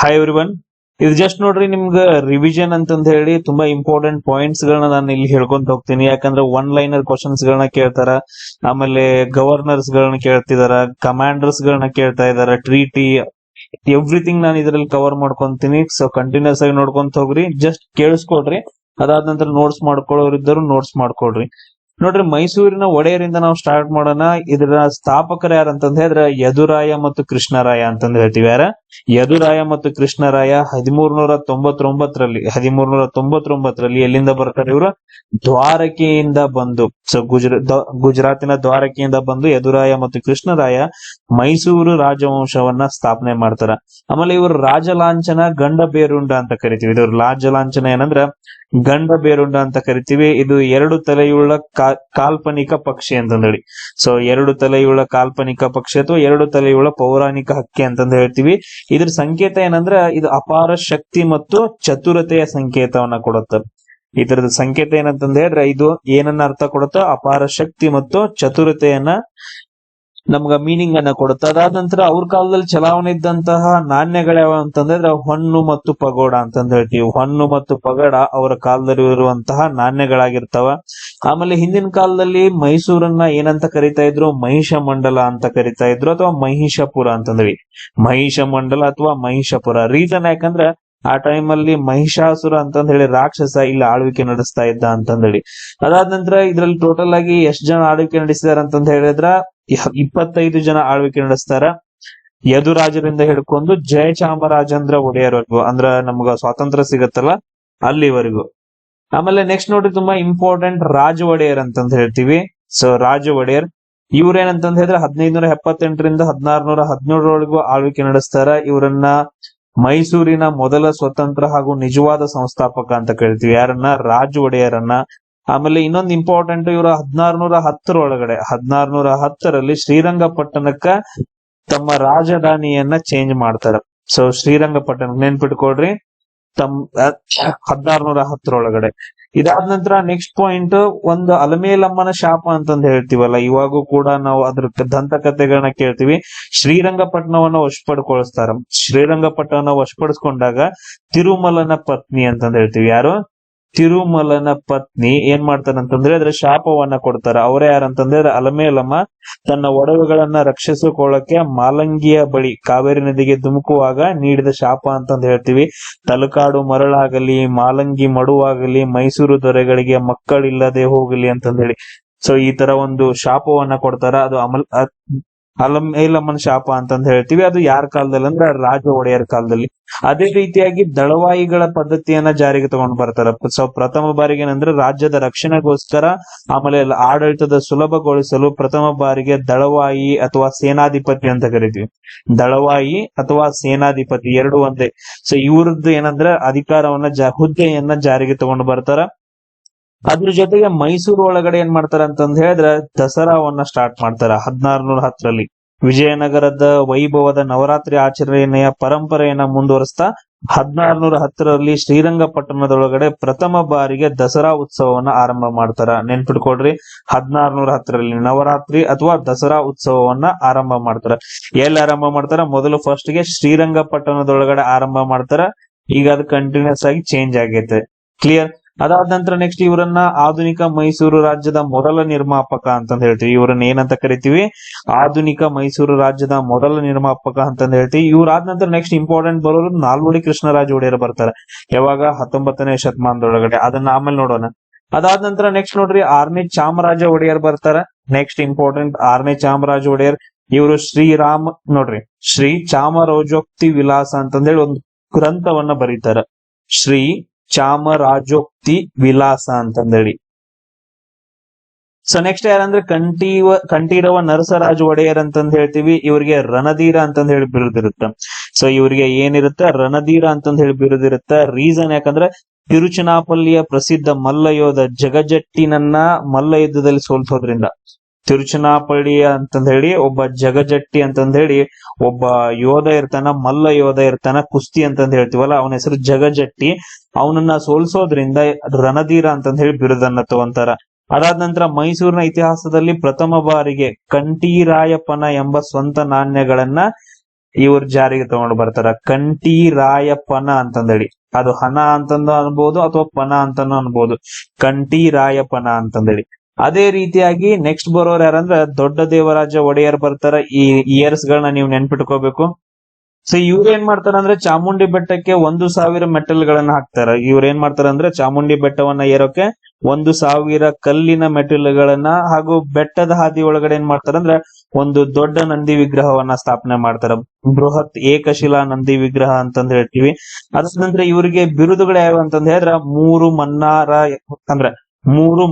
Hi everyone. ಇದು just ನೋಡ್ರಿ ನಿಮ್ಗ ರಿವಿಷನ್ ಅಂತಂದ ಹೇಳಿ ತುಂಬಾ ಇಂಪಾರ್ಟೆಂಟ್ ಪಾಯಿಂಟ್ಸ್ ಗಳನ್ನ ನಾನು ಇಲ್ಲಿ ಹೇಳ್ಕೊಂತ ಹೋಗ್ತೀನಿ. ಯಾಕಂದ್ರೆ ಒನ್ ಲೈನರ್ ಕ್ವಶನ್ಸ್ ಗಳನ್ನ ಕೇಳ್ತಾರ, ಆಮೇಲೆ ಗವರ್ನರ್ಸ್ ಗಳನ್ನ ಕೇಳ್ತಿದಾರ, ಕಮಾಂಡರ್ಸ್ ಗಳನ್ನ ಕೇಳ್ತಾ ಇದಾರ, ಟ್ರೀಟಿ ಎವ್ರಿಥಿಂಗ್ ನಾನು ಇದ್ರಲ್ಲಿ ಕವರ್ ಮಾಡ್ಕೊಂತೀನಿ. ಸೊ ಕಂಟಿನ್ಯೂಸ್ ಆಗಿ ನೋಡ್ಕೊಂತ ಹೋಗ್ರಿ, ಜಸ್ಟ್ ಕೇಳಿಸ್ಕೊಡ್ರಿ. ಅದಾದ ನಂತರ ನೋಟ್ಸ್ ಮಾಡ್ಕೊಳ್ಳೋರಿದ್ದರು ನೋಟ್ಸ್ ಮಾಡ್ಕೊಡ್ರಿ. ನೋಡ್ರಿ, ಮೈಸೂರಿನ ಒಡೆಯರಿಂದ ನಾವು ಸ್ಟಾರ್ಟ್ ಮಾಡೋಣ. ಇದರ ಸ್ಥಾಪಕರು ಯಾರಂತಂದ ಹೇಳಿದ್ರೆ ಯದುರಾಯ ಮತ್ತು ಕೃಷ್ಣರಾಯ ಅಂತಂದ್ ಹೇಳ್ತೀವಿ. ಯಾರ? ಯದುರಾಯ ಮತ್ತು ಕೃಷ್ಣರಾಯ 1399ರಲ್ಲಿ ಎಲ್ಲಿಂದ ಬರ್ತಾರೆ ಇವರು? ದ್ವಾರಕೆಯಿಂದ ಬಂದು. ಸೊ ಗುಜರಾತಿನ ದ್ವಾರಕೆಯಿಂದ ಬಂದು ಯದುರಾಯ ಮತ್ತು ಕೃಷ್ಣರಾಯ ಮೈಸೂರು ರಾಜವಂಶವನ್ನ ಸ್ಥಾಪನೆ ಮಾಡ್ತಾರ. ಆಮೇಲೆ ಇವರು ರಾಜಲಾಂಛನ ಗಂಡ ಬೇರುಂಡ ಅಂತ ಕರಿತೀವಿ. ಇದ್ರ ರಾಜಲಾಂಛನ ಏನಂದ್ರ ಗಂಡ ಬೇರುಂಡ ಅಂತ ಕರಿತೀವಿ. ಇದು 2 ತಲೆಯುಳ್ಳ ಕಾಲ್ಪನಿಕ ಪಕ್ಷಿ ಅಂತಂದೇಳಿ. ಸೊ 2 ತಲೆಯುಳ್ಳ ಕಾಲ್ಪನಿಕ ಪಕ್ಷಿ ಅಥವಾ 2 ತಲೆಯುಳ್ಳ ಪೌರಾಣಿಕ ಹಕ್ಕಿ ಅಂತಂದ ಹೇಳ್ತೀವಿ. ಇದ್ರ ಸಂಕೇತ ಏನಂದ್ರ ಇದು ಅಪಾರ ಶಕ್ತಿ ಮತ್ತು ಚತುರತೆಯ ಸಂಕೇತವನ್ನ ಕೊಡುತ್ತೆ. ಇದರದ ಸಂಕೇತ ಏನಂತಂದ ಹೇಳಿದ್ರೆ ಇದು ಏನನ್ನ ಅರ್ಥ ಕೊಡುತ್ತೋ? ಅಪಾರ ಶಕ್ತಿ ಮತ್ತು ಚತುರತೆಯನ್ನ ನಮ್ಗ ಮೀನಿಂಗ್ ಅನ್ನ ಕೊಡುತ್ತೆ. ಅದಾದ ನಂತರ ಅವ್ರ ಕಾಲದಲ್ಲಿ ಚಲಾವಣೆ ಇದ್ದಂತಹ ನಾಣ್ಯಗಳ್ಯಾವ ಅಂತಂದ್ರೆ ಹೊನ್ನು ಮತ್ತು ಪಗೋಡ ಅಂತಂದ ಹೇಳ್ತೀವಿ. ಹೊನ್ನು ಮತ್ತು ಪಗಡ ಅವರ ಕಾಲದಲ್ಲಿ ಇರುವಂತಹ ನಾಣ್ಯಗಳಾಗಿರ್ತಾವ. ಆಮೇಲೆ ಹಿಂದಿನ ಕಾಲದಲ್ಲಿ ಮೈಸೂರನ್ನ ಏನಂತ ಕರಿತಾ ಇದ್ರು? ಮಹಿಷ ಮಂಡಲ ಅಂತ ಕರಿತಾ ಇದ್ರು, ಅಥವಾ ಮಹಿಷಪುರ ಅಂತಂದ್ವಿ. ಮಹಿಷ ಮಂಡಲ ಅಥವಾ ಮಹಿಷಪುರ. ರೀಸನ್ ಯಾಕಂದ್ರ ಆ ಟೈಮ್ ಅಲ್ಲಿ ಮಹಿಷಾಸುರ ಅಂತಂದ ಹೇಳಿ ರಾಕ್ಷಸ ಇಲ್ಲಿ ಆಳ್ವಿಕೆ ನಡೆಸ್ತಾ ಇದ್ದ ಅಂತಂದೇಳಿ. ಅದಾದ ನಂತರ ಇದ್ರಲ್ಲಿ ಟೋಟಲ್ ಆಗಿ ಎಷ್ಟ್ ಜನ ಆಳ್ವಿಕೆ ನಡೆಸಿದಾರ ಅಂತಂದ ಹೇಳಿದ್ರ 25 ಜನ ಆಳ್ವಿಕೆ ನಡೆಸ್ತಾರ. ಯದುರಾಜರಿಂದ ಹಿಡ್ಕೊಂಡು ಜಯಚಾಮರಾಜೇಂದ್ರ ಒಡೆಯರ್ವರೆಗೂ, ಅಂದ್ರ ನಮ್ಗ ಸ್ವಾತಂತ್ರ್ಯ ಸಿಗತ್ತಲ್ಲ ಅಲ್ಲಿವರೆಗೂ. ಆಮೇಲೆ ನೆಕ್ಸ್ಟ್ ನೋಡ್ರಿ, ತುಂಬಾ ಇಂಪಾರ್ಟೆಂಟ್ ರಾಜ ಒಡೆಯರ್ ಅಂತಂದ ಹೇಳ್ತೀವಿ. ಸೊ ರಾಜ ಒಡೆಯರ್ ಇವ್ರೇನಂತಂದ ಹೇಳಿದ್ರೆ 1578ರಿಂದ 1617 ಆಳ್ವಿಕೆ ನಡೆಸ್ತಾರ. ಇವರನ್ನ ಮೈಸೂರಿನ ಮೊದಲ ಸ್ವತಂತ್ರ ಹಾಗೂ ನಿಜವಾದ ಸಂಸ್ಥಾಪಕ ಅಂತ ಕರಿತೀವಿ. ಯಾರನ್ನ? ರಾಜ ಒಡೆಯರನ್ನ. ಆಮೇಲೆ ಇನ್ನೊಂದು ಇಂಪಾರ್ಟೆಂಟ್, ಇವರು 1610ರಲ್ಲಿ ಶ್ರೀರಂಗಪಟ್ಟಣಕ್ಕ ತಮ್ಮ ರಾಜಧಾನಿಯನ್ನ ಚೇಂಜ್ ಮಾಡ್ತಾರ. ಸೊ ಶ್ರೀರಂಗಪಟ್ಟಣ ನೆನ್ಪಿಟ್ಕೊಳ್ರಿ, 1610 ಇದಾದ ನಂತರ ನೆಕ್ಸ್ಟ್ ಪಾಯಿಂಟ್, ಒಂದು ಅಲಮೇಲಮ್ಮನ ಶಾಪ ಅಂತಂದ್ ಹೇಳ್ತೀವಲ್ಲ, ಇವಾಗೂ ಕೂಡ ನಾವು ಅದ್ರ ದಂತಕಥೆಗಳನ್ನ ಕೇಳ್ತೀವಿ. ಶ್ರೀರಂಗಪಟ್ಟಣವನ್ನ ವಶಪಡ್ಕೊಳಿಸ್ತಾರ. ಶ್ರೀರಂಗಪಟ್ಟಣ ವಶಪಡಿಸ್ಕೊಂಡಾಗ ತಿರುಮಲನ ಪತ್ನಿ ಅಂತಂದ್ ಹೇಳ್ತೀವಿ. ಯಾರು? ತಿರುಮಲನ ಪತ್ನಿ ಏನ್ ಮಾಡ್ತಾರಂತಂದ್ರೆ ಅದ್ರ ಶಾಪವನ್ನ ಕೊಡ್ತಾರ. ಅವರೇ ಯಾರಂತಂದ್ರೆ ಅಲಮೇಲಮ್ಮ ತನ್ನ ಒಡವೆಗಳನ್ನ ರಕ್ಷಿಸಿಕೊಳ್ಳಕ್ಕೆ ಮಾಲಂಗಿಯ ಬಳಿ ಕಾವೇರಿ ನದಿಗೆ ಧುಮುಕುವಾಗ ನೀಡಿದ ಶಾಪ ಅಂತಂದ್ ಹೇಳ್ತೀವಿ. ತಲಕಾಡು ಮರಳಾಗಲಿ, ಮಾಲಂಗಿ ಮಡುವಾಗಲಿ, ಮೈಸೂರು ದೊರೆಗಳಿಗೆ ಮಕ್ಕಳಿಲ್ಲದೆ ಹೋಗಲಿ ಅಂತಂದ್ ಹೇಳಿ. ಸೊ ಈ ತರ ಒಂದು ಶಾಪವನ್ನ ಕೊಡ್ತಾರ. ಅದು ಅಲಮೇಲಮ್ಮನ ಶಾಪ ಅಂತಂದ್ ಹೇಳ್ತೀವಿ. ಅದು ಯಾರ ಕಾಲದಲ್ಲಿ ಅಂದ್ರೆ ರಾಜ ಒಡೆಯರ್ ಕಾಲದಲ್ಲಿ. ಅದೇ ರೀತಿಯಾಗಿ ದಳವಾಯಿಗಳ ಪದ್ಧತಿಯನ್ನ ಜಾರಿಗೆ ತಗೊಂಡ್ ಬರ್ತಾರ. ಸೊ ಪ್ರಥಮ ಬಾರಿಗೆ ಏನಂದ್ರೆ ರಾಜ್ಯದ ರಕ್ಷಣೆಗೋಸ್ಕರ, ಆಮೇಲೆ ಆಡಳಿತದ ಸುಲಭಗೊಳಿಸಲು ಪ್ರಥಮ ಬಾರಿಗೆ ದಳವಾಯಿ ಅಥವಾ ಸೇನಾಧಿಪತಿ ಅಂತ ಕರಿತೀವಿ. ದಳವಾಯಿ ಅಥವಾ ಸೇನಾಧಿಪತಿ ಎರಡು ಒಂದೇ. ಸೊ ಇವ್ರದ್ದು ಏನಂದ್ರೆ ಅಧಿಕಾರವನ್ನ ಹುದ್ದೆಯನ್ನ ಜಾರಿಗೆ ತಗೊಂಡು ಬರ್ತಾರ. ಅದ್ರ ಜೊತೆಗೆ ಮೈಸೂರು ಒಳಗಡೆ ಏನ್ ಮಾಡ್ತಾರ ಅಂತಂದ್ ಹೇಳಿದ್ರೆ ದಸರಾವನ್ನ ಸ್ಟಾರ್ಟ್ ಮಾಡ್ತಾರ 1610ರಲ್ಲಿ. ವಿಜಯನಗರದ ವೈಭವದ ನವರಾತ್ರಿ ಆಚರಣೆಯ ಪರಂಪರೆಯನ್ನ ಮುಂದುವರಿಸ್ತಾ 1610ರಲ್ಲಿ ಶ್ರೀರಂಗಪಟ್ಟಣದೊಳಗಡೆ ಪ್ರಥಮ ಬಾರಿಗೆ ದಸರಾ ಉತ್ಸವವನ್ನ ಆರಂಭ ಮಾಡ್ತಾರ. ನೆನ್ಪಿಟ್ಕೊಡ್ರಿ, 1610ರಲ್ಲಿ ನವರಾತ್ರಿ ಅಥವಾ ದಸರಾ ಉತ್ಸವವನ್ನ ಆರಂಭ ಮಾಡ್ತಾರ. ಎಲ್ಲಿ ಆರಂಭ ಮಾಡ್ತಾರ? ಮೊದಲು ಫಸ್ಟ್ ಗೆ ಶ್ರೀರಂಗಪಟ್ಟಣದೊಳಗಡೆ ಆರಂಭ ಮಾಡ್ತಾರ. ಈಗ ಅದು ಕಂಟಿನ್ಯೂಸ್ ಆಗಿ ಚೇಂಜ್ ಆಗೈತೆ. ಕ್ಲಿಯರ್? ಅದಾದ ನಂತರ ನೆಕ್ಸ್ಟ್ ಇವರನ್ನ ಆಧುನಿಕ ಮೈಸೂರು ರಾಜ್ಯದ ಮೊದಲ ನಿರ್ಮಾಪಕ ಅಂತಂದ್ ಹೇಳ್ತೀವಿ. ಇವರನ್ನ ಏನಂತ ಕರಿತೀವಿ? ಆಧುನಿಕ ಮೈಸೂರು ರಾಜ್ಯದ ಮೊದಲ ನಿರ್ಮಾಪಕ ಅಂತಂದ್ ಹೇಳ್ತೀವಿ. ಇವ್ರಾದ ನಂತರ ನೆಕ್ಸ್ಟ್ ಇಂಪಾರ್ಟೆಂಟ್ ಬರೋರು ನಾಲ್ವಡಿ ಕೃಷ್ಣರಾಜ ಒಡೆಯರ್ ಬರ್ತಾರೆ. ಯಾವಾಗ? 19ನೇ ಶತಮಾನದೊಳಗಡೆ. ಅದನ್ನ ಆಮೇಲೆ ನೋಡೋಣ. ಅದಾದ ನಂತರ ನೆಕ್ಸ್ಟ್ ನೋಡ್ರಿ, 6ನೇ ಚಾಮರಾಜ ಒಡೆಯರ್ ಬರ್ತಾರ. ನೆಕ್ಸ್ಟ್ ಇಂಪಾರ್ಟೆಂಟ್ 6ನೇ ಚಾಮರಾಜ ಒಡೆಯರ್. ಇವರು ಶ್ರೀ ಚಾಮರಾಜೋಕ್ತಿ ವಿಲಾಸ ಅಂತಂದೇಳಿ ಒಂದು ಗ್ರಂಥವನ್ನ ಬರೀತಾರ. ಶ್ರೀ ಚಾಮರಾಜೋಕ್ತಿ ವಿಲಾಸ ಅಂತಂದೇಳಿ. ಸೊ ನೆಕ್ಸ್ಟ್ ಯಾರಂದ್ರೆ ಕಂಠೀರವ ನರಸರಾಜ ಒಡೆಯರ್ ಅಂತಂದ್ ಹೇಳ್ತೀವಿ. ಇವ್ರಿಗೆ ರಣಧೀರ ಅಂತಂದ್ ಹೇಳಿ ಬಿರುದಿರುತ್ತ. ಸೊ ಇವ್ರಿಗೆ ಏನಿರುತ್ತೆ? ರಣಧೀರ ಅಂತಂದ್ ಹೇಳಿ ಬಿರುದಿರುತ್ತ. ರೀಸನ್ ಯಾಕಂದ್ರೆ ತಿರುಚನಾಪಲ್ಲಿಯ ಪ್ರಸಿದ್ಧ ಮಲ್ಲ ಯೋಧ ಜಗಜಟ್ಟಿನನ್ನ ಮಲ್ಲ ಯುದ್ಧದಲ್ಲಿ ಸೋಲ್ಸೋದ್ರಿಂದ, ತಿರುಚನಾಪಳ್ಳಿ ಅಂತಂದ್ ಹೇಳಿ ಒಬ್ಬ ಜಗಜಟ್ಟಿ ಅಂತಂದ್ ಹೇಳಿ ಒಬ್ಬ ಯೋಧ ಇರ್ತಾನ, ಮಲ್ಲ ಯೋಧ ಇರ್ತಾನ, ಕುಸ್ತಿ ಅಂತಂದ್ ಹೇಳ್ತೀವಲ್ಲ, ಅವನ ಹೆಸರು ಜಗಜಟ್ಟಿ. ಅವನನ್ನ ಸೋಲ್ಸೋದ್ರಿಂದ ರಣಧೀರ ಅಂತಂದ್ ಹೇಳಿ ಬಿರುದನ್ನ ತಗೊಂತಾರ. ಅದಾದ ನಂತರ ಮೈಸೂರಿನ ಇತಿಹಾಸದಲ್ಲಿ ಪ್ರಥಮ ಬಾರಿಗೆ ಕಂಠೀರಾಯಪ್ಪನ ಎಂಬ ಸ್ವಂತ ನಾಣ್ಯಗಳನ್ನ ಇವ್ರ ಜಾರಿಗೆ ತಗೊಂಡು ಬರ್ತಾರ. ಕಂಠಿ ರಾಯಪ್ಪನ ಅಂತಂದೇಳಿ, ಅದು ಹನ ಅಂತಂದು ಅನ್ಬೋದು ಅಥವಾ ಪನ ಅಂತಾನು ಅನ್ಬೋದು, ಕಂಠಿ ರಾಯಪ್ಪನ ಅಂತಂದೇಳಿ. ಅದೇ ರೀತಿಯಾಗಿ ನೆಕ್ಸ್ಟ್ ಬರೋರು ಯಾರಂದ್ರ ದೊಡ್ಡ ದೇವರಾಜ ಒಡೆಯರ್ ಬರ್ತಾರ. ಈ ಇಯರ್ಸ್ ಗಳನ್ನ ನೀವು ನೆನ್ಪಿಟ್ಕೋಬೇಕು. ಸೊ ಇವ್ರ ಏನ್ ಮಾಡ್ತಾರ ಅಂದ್ರೆ ಚಾಮುಂಡಿ ಬೆಟ್ಟಕ್ಕೆ 1,000 ಮೆಟಲ್ಗಳನ್ನ ಹಾಕ್ತಾರ. ಇವ್ರ ಏನ್ ಮಾಡ್ತಾರ ಅಂದ್ರೆ ಚಾಮುಂಡಿ ಬೆಟ್ಟವನ್ನ ಏರೋಕೆ 1,000 ಕಲ್ಲಿನ ಮೆಟಲ್ಗಳನ್ನ ಹಾಗೂ ಬೆಟ್ಟದ ಹಾದಿ ಒಳಗಡೆ ಏನ್ ಮಾಡ್ತಾರ ಅಂದ್ರೆ ಒಂದು ದೊಡ್ಡ ನಂದಿ ವಿಗ್ರಹವನ್ನ ಸ್ಥಾಪನೆ ಮಾಡ್ತಾರ. ಬೃಹತ್ ಏಕಶಿಲಾ ನಂದಿ ವಿಗ್ರಹ ಅಂತಂದ್ ಹೇಳ್ತೀವಿ. ಅದಾದ ನಂತರ ಇವರಿಗೆ ಬಿರುದುಗಳು ಯಾವ ಅಂತಂದ್ ಹೇಳಿದ್ರ ಮೂರು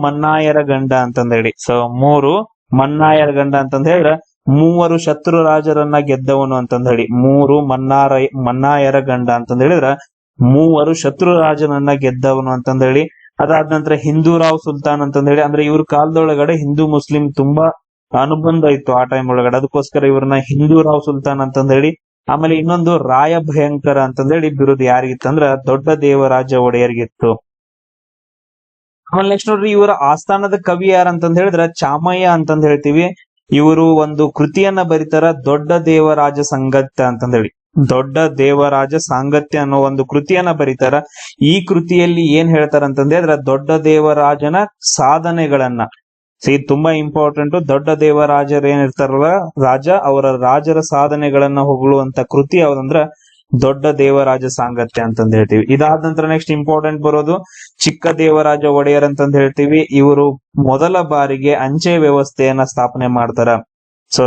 ಮನ್ನಾಯರ ಗಂಡ ಅಂತಂದ್ ಹೇಳಿ. ಸೊ 3 ಮನ್ನಾಯರ ಗಂಡ ಅಂತಂದ್ ಹೇಳಿದ್ರ 3 ಶತ್ರು ರಾಜರನ್ನ ಗೆದ್ದವನು ಅಂತಂದ್ ಹೇಳಿ. 3 ಮನ್ನಾಯರ ಗಂಡ ಅಂತಂದ್ ಹೇಳಿದ್ರ 3 ಶತ್ರು ರಾಜನನ್ನ ಗೆದ್ದವನು ಅಂತಂದ್ ಹೇಳಿ. ಅದಾದ ನಂತರ ಹಿಂದೂರಾವ್ ಸುಲ್ತಾನ್ ಅಂತಂದ್ ಹೇಳಿ, ಅಂದ್ರೆ ಇವ್ರ ಕಾಲದೊಳಗಡೆ ಹಿಂದೂ ಮುಸ್ಲಿಂ ತುಂಬಾ ಅನುಬಂಧ ಇತ್ತು ಆ ಟೈಮ್ ಒಳಗಡೆ, ಅದಕ್ಕೋಸ್ಕರ ಇವ್ರನ್ನ ಹಿಂದೂರಾವ್ ಸುಲ್ತಾನ್ ಅಂತಂದ್ ಹೇಳಿ. ಆಮೇಲೆ ಇನ್ನೊಂದು ರಾಯ ಭಯಂಕರ ಅಂತಂದ್ ಹೇಳಿ ಬಿರುದು ಯಾರಿಗಿತ್ತಂದ್ರ ದೊಡ್ಡ ದೇವರಾಜ ಒಡೆಯರ್ಗಿತ್ತು. ಆಮೇಲೆ ನೆಕ್ಸ್ಟ್ ನೋಡ್ರಿ, ಇವರ ಆಸ್ಥಾನದ ಕವಿ ಯಾರಂತಂದ್ ಹೇಳಿದ್ರ ಚಾಮಯ್ಯ ಅಂತಂದ್ ಹೇಳ್ತೀವಿ. ಇವರು ಒಂದು ಕೃತಿಯನ್ನ ಬರೀತಾರ, ದೊಡ್ಡ ದೇವರಾಜ ಸಂಗತ್ಯ ಅಂತಂದ್ ಹೇಳಿ. ದೊಡ್ಡ ದೇವರಾಜ ಸಾಂಗತ್ಯ ಅನ್ನೋ ಒಂದು ಕೃತಿಯನ್ನ ಬರೀತಾರ. ಈ ಕೃತಿಯಲ್ಲಿ ಏನ್ ಹೇಳ್ತಾರ ಅಂತಂದ್ ಹೇಳಿದ್ರ ದೊಡ್ಡ ದೇವರಾಜನ ಸಾಧನೆಗಳನ್ನ, ಇದು ತುಂಬಾ ಇಂಪಾರ್ಟೆಂಟ್. ದೊಡ್ಡ ದೇವರಾಜರು ಏನಿರ್ತಾರಲ್ಲ ರಾಜ, ಅವರ ರಾಜರ ಸಾಧನೆಗಳನ್ನ ಹೊಗಳುವಂತ ಕೃತಿ ಯಾವ್ದಂದ್ರ ದೊಡ್ಡ ದೇವರಾಜ ಸಾಂಗತ್ಯ ಅಂತಂದ್ ಹೇಳ್ತೀವಿ. ಇದಾದ ನಂತರ ನೆಕ್ಸ್ಟ್ ಇಂಪಾರ್ಟೆಂಟ್ ಬರೋದು ಚಿಕ್ಕ ದೇವರಾಜ ಒಡೆಯರ್ ಅಂತಂದ್ ಹೇಳ್ತೀವಿ. ಇವರು ಮೊದಲ ಬಾರಿಗೆ ಅಂಚೆ ವ್ಯವಸ್ಥೆಯನ್ನ ಸ್ಥಾಪನೆ ಮಾಡ್ತಾರ. ಸೊ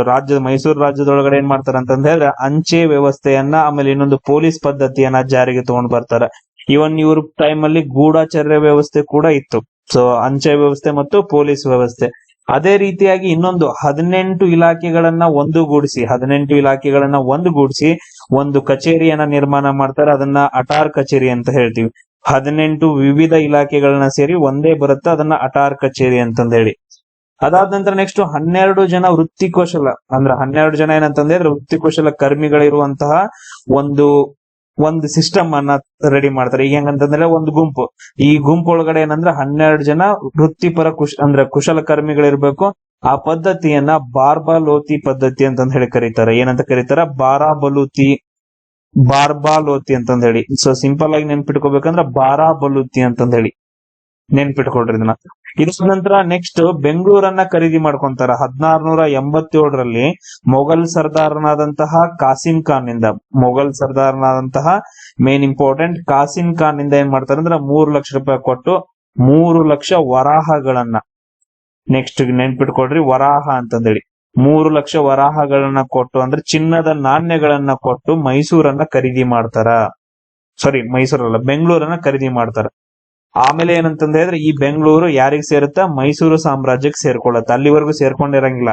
ಮೈಸೂರು ರಾಜ್ಯದೊಳಗಡೆ ಏನ್ ಮಾಡ್ತಾರ ಅಂತಂದ್ ಹೇಳಿದ್ರೆ ಅಂಚೆ ವ್ಯವಸ್ಥೆಯನ್ನ, ಆಮೇಲೆ ಇನ್ನೊಂದು ಪೊಲೀಸ್ ಪದ್ಧತಿಯನ್ನ ಜಾರಿಗೆ ತಗೊಂಡ್ ಬರ್ತಾರ. ಇವನ್ ಇವ್ರ ಟೈಮ್ ಅಲ್ಲಿ ಗೂಢಚರ್ಯ ವ್ಯವಸ್ಥೆ ಕೂಡ ಇತ್ತು. ಸೊ ಅಂಚೆ ವ್ಯವಸ್ಥೆ ಮತ್ತು ಪೊಲೀಸ್ ವ್ಯವಸ್ಥೆ. ಅದೇ ರೀತಿಯಾಗಿ ಇನ್ನೊಂದು 18 ಇಲಾಖೆಗಳನ್ನ ಒಂದುಗೂಡಿಸಿ ಒಂದು ಕಚೇರಿಯನ್ನ ನಿರ್ಮಾಣ ಮಾಡ್ತಾರೆ. ಅದನ್ನ ಅಟಾರ್ ಕಚೇರಿ ಅಂತ ಹೇಳ್ತೀವಿ. 18 ವಿವಿಧ ಇಲಾಖೆಗಳನ್ನ ಸೇರಿ ಒಂದೇ ಬರುತ್ತೆ, ಅದನ್ನ ಅಟಾರ್ ಕಚೇರಿ ಅಂತಂದ್ ಹೇಳಿ. ಅದಾದ ನಂತರ ನೆಕ್ಸ್ಟ್ 12 ಜನ ವೃತ್ತಿಕೌಶಲ, ಅಂದ್ರೆ 12 ಜನ ಏನಂತಂದ್ರೆ ವೃತ್ತಿಕೌಶಲ ಕರ್ಮಿಗಳಿರುವಂತಹ ಒಂದು ಸಿಸ್ಟಮ್ ಅನ್ನ ರೆಡಿ ಮಾಡ್ತಾರೆ. ಈಗ ಹೆಂಗಂತಂದ್ರೆ ಒಂದು ಗುಂಪು, ಈ ಗುಂಪು ಒಳಗಡೆ ಏನಂದ್ರೆ 12 ಜನ ವೃತ್ತಿಪರ ಕುಶಲ ಕರ್ಮಿಗಳಿರ್ಬೇಕು. ಆ ಪದ್ಧತಿಯನ್ನ ಬಾರ್ಬಾಲೋತಿ ಪದ್ಧತಿ ಅಂತಂದ್ ಹೇಳಿ ಕರೀತಾರೆ. ಏನಂತ ಕರೀತಾರ? ಬಾರ್ಬಾಲೋತಿ ಅಂತಂದ್ ಹೇಳಿ. ಸೊ ಸಿಂಪಲ್ ಆಗಿ ನೆನ್ಪಿಟ್ಕೋಬೇಕಂದ್ರ ಬಾರಾಬಲೂತಿ ಅಂತಂದ್ ಹೇಳಿ ನೆನ್ಪಿಟ್ಕೊಳ್ರಿ ಇದನ್ನ. ಇದ್ರ ನಂತರ ನೆಕ್ಸ್ಟ್ ಬೆಂಗಳೂರನ್ನ ಖರೀದಿ ಮಾಡ್ಕೊಂತಾರ. 1687ರಲ್ಲಿ ಮೊಘಲ್ ಸರ್ದಾರನಾದಂತಹ ಮೇನ್ ಇಂಪಾರ್ಟೆಂಟ್ ಕಾಸಿಂ ಖಾನ್ ಇಂದ ಏನ್ ಮಾಡ್ತಾರ ಅಂದ್ರೆ 3 ಲಕ್ಷ ರೂಪಾಯಿ ಕೊಟ್ಟು 3 ಲಕ್ಷ ವರಾಹಗಳನ್ನ, ನೆಕ್ಸ್ಟ್ ನೆನ್ಪಿಟ್ಕೊಳ್ರಿ ವರಾಹ ಅಂತಂದೇಳಿ, 3 ಲಕ್ಷ ವರಾಹಗಳನ್ನ ಕೊಟ್ಟು ಅಂದ್ರೆ ಚಿನ್ನದ ನಾಣ್ಯಗಳನ್ನ ಕೊಟ್ಟು ಮೈಸೂರನ್ನ ಖರೀದಿ ಮಾಡ್ತಾರ. ಮೈಸೂರಲ್ಲ, ಬೆಂಗಳೂರನ್ನ ಖರೀದಿ ಮಾಡ್ತಾರ. ಆಮೇಲೆ ಏನಂತಂದ ಹೇಳಿದ್ರೆ ಈ ಬೆಂಗಳೂರು ಯಾರಿಗ್ ಸೇರುತ್ತ? ಮೈಸೂರು ಸಾಮ್ರಾಜ್ಯಕ್ಕೆ ಸೇರ್ಕೊಳ್ಳುತ್ತೆ. ಅಲ್ಲಿವರೆಗೂ ಸೇರ್ಕೊಂಡಿರಂಗಿಲ್ಲ.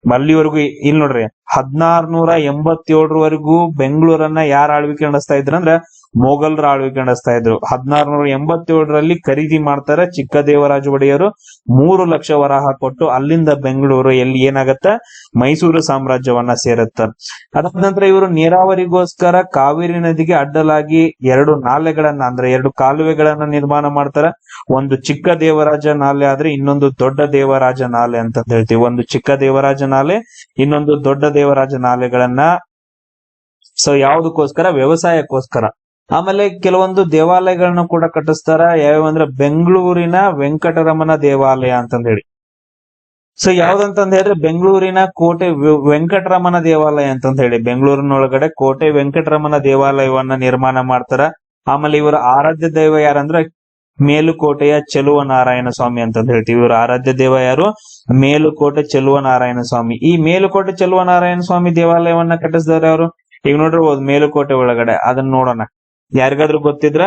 ಅಲ್ಲಿವರೆಗೂ ಇಲ್ಲಿ ನೋಡ್ರಿ 1687ರವರೆಗೂ ಬೆಂಗಳೂರನ್ನ ಯಾರ ಆಳ್ವಿಕೆ ನಡೆಸ್ತಾ ಇದ್ರ ಅಂದ್ರ ಮೊಘಲರ ಆಳ್ವಿಕೆ ನಡೆಸ್ತಾ ಇದ್ರು. 1687ರಲ್ಲಿ ಖರೀದಿ ಮಾಡ್ತಾರ ಚಿಕ್ಕ ದೇವರಾಜ ಒಡೆಯರು 3 ಲಕ್ಷ ವರಾಹ ಕೊಟ್ಟು. ಅಲ್ಲಿಂದ ಬೆಂಗಳೂರು ಏನಾಗತ್ತ? ಮೈಸೂರು ಸಾಮ್ರಾಜ್ಯವನ್ನ ಸೇರುತ್ತ. ಅದಾದ ನಂತರ ಇವರು ನೀರಾವರಿಗೋಸ್ಕರ ಕಾವೇರಿ ನದಿಗೆ ಅಡ್ಡಲಾಗಿ 2 ನಾಲೆಗಳನ್ನ, ಅಂದ್ರೆ 2 ಕಾಲುವೆಗಳನ್ನ ನಿರ್ಮಾಣ ಮಾಡ್ತಾರ. ಒಂದು ಚಿಕ್ಕ ದೇವರಾಜ ನಾಲೆ ಆದ್ರೆ ಇನ್ನೊಂದು ದೊಡ್ಡ ದೇವರಾಜ ನಾಲೆ ಅಂತ ಹೇಳ್ತೀವಿ. ಒಂದು ಚಿಕ್ಕ ದೇವರಾಜ ನಾಲೆ, ಇನ್ನೊಂದು ದೊಡ್ಡ ದೇವರಾಜ ನಾಲೆಗಳನ್ನ. ಸೊ ಯಾವುದಕ್ಕೋಸ್ಕರ? ವ್ಯವಸಾಯಕ್ಕೋಸ್ಕರ. ಆಮೇಲೆ ಕೆಲವೊಂದು ದೇವಾಲಯಗಳನ್ನ ಕೂಡ ಕಟ್ಟಿಸ್ತಾರ. ಯಾವ್ಯಾವಂದ್ರೆ ಬೆಂಗಳೂರಿನ ವೆಂಕಟರಮಣ ದೇವಾಲಯ ಅಂತಂದ ಹೇಳಿ. ಸೊ ಯಾವ್ದಂತಂದ ಹೇಳಿದ್ರೆ ಬೆಂಗಳೂರಿನ ಕೋಟೆ ವೆಂಕಟರಮಣ ದೇವಾಲಯ ಅಂತಂದ ಹೇಳಿ, ಬೆಂಗಳೂರಿನೊಳಗಡೆ ಕೋಟೆ ವೆಂಕಟರಮಣ ದೇವಾಲಯವನ್ನ ನಿರ್ಮಾಣ ಮಾಡ್ತಾರ. ಆಮೇಲೆ ಇವರ ಆರಾಧ್ಯ ದೈವ ಯಾರಂದ್ರ ಮೇಲುಕೋಟೆಯ ಚೆಲುವ ನಾರಾಯಣ ಸ್ವಾಮಿ ಅಂತಂದ ಹೇಳ್ತೀವಿ. ಇವ್ರ ಆರಾಧ್ಯ ದೇವ ಯಾರು? ಮೇಲುಕೋಟೆ ಚೆಲುವ ನಾರಾಯಣ ಸ್ವಾಮಿ. ಈ ಮೇಲುಕೋಟೆ ಚೆಲುವ ನಾರಾಯಣ ಸ್ವಾಮಿ ದೇವಾಲಯವನ್ನ ಕಟ್ಟಿಸಿದವ್ರು ಯಾರು? ಈಗ ನೋಡಿರ್ಬೋದು ಮೇಲುಕೋಟೆ ಒಳಗಡೆ. ಅದನ್ನ ನೋಡೋಣ. ಯಾರಿಗಾದ್ರೂ ಗೊತ್ತಿದ್ರ